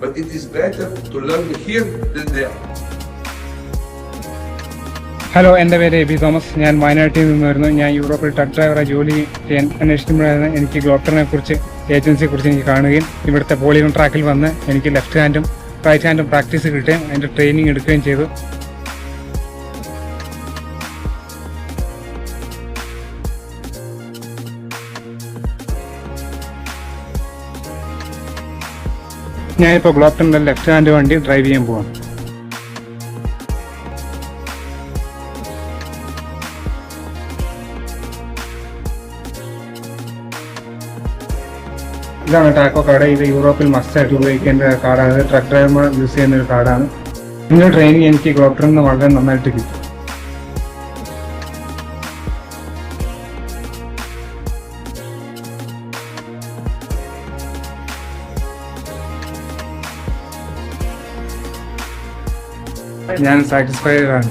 but it is better to learn here than there. Hello, എൻ്റെ പേര് AB Thomas. ഞാൻ വയനാട്ടിൽ നിന്ന് വരുന്നു. ഞാൻ യൂറോപ്പിൽ ട്രക്ക് ഡ്രൈവറായി ജോലി ചെയ്യാൻ അന്വേഷിക്കുമ്പോഴാണ് എനിക്ക് ഗ്ലോപ്റ്ററിനെ കുറിച്ച്, ഏജൻസിയെക്കുറിച്ച് എനിക്ക് കാണുകയും ഇവിടുത്തെ പോളിഗോൺ ട്രാക്കിൽ വന്ന് എനിക്ക് ലെഫ്റ്റ് ഹാൻഡും റൈറ്റ് ഹാൻഡും പ്രാക്ടീസ് കിട്ടുകയും അതിൻ്റെ ട്രെയിനിങ് എടുക്കുകയും ചെയ്തു. ഞാനിപ്പോൾ ഗ്ലോപ്റ്ററിൻ്റെ ലെഫ്റ്റ് ഹാൻഡ് വണ്ടി ഡ്രൈവ് ചെയ്യാൻ പോവാണ്. ഇതാണ് ടാക്കോ കാർഡ്. ഇത് യൂറോപ്പിൽ മസ്റ്റായിട്ട് ഉപയോഗിക്കേണ്ട കാർഡാണ്. ട്രക്ക് ഡ്രൈവർമാർ യൂസ് ചെയ്യുന്ന ഒരു കാർഡാണ്. ഇതിൻ്റെ ട്രെയിനിങ് എനിക്ക് ഗ്ലോപ്റ്ററിൽ നിന്ന് വളരെ നന്നായിട്ട് കിട്ടും. ഞാൻ സാറ്റിസ്ഫൈഡ് ആണ്.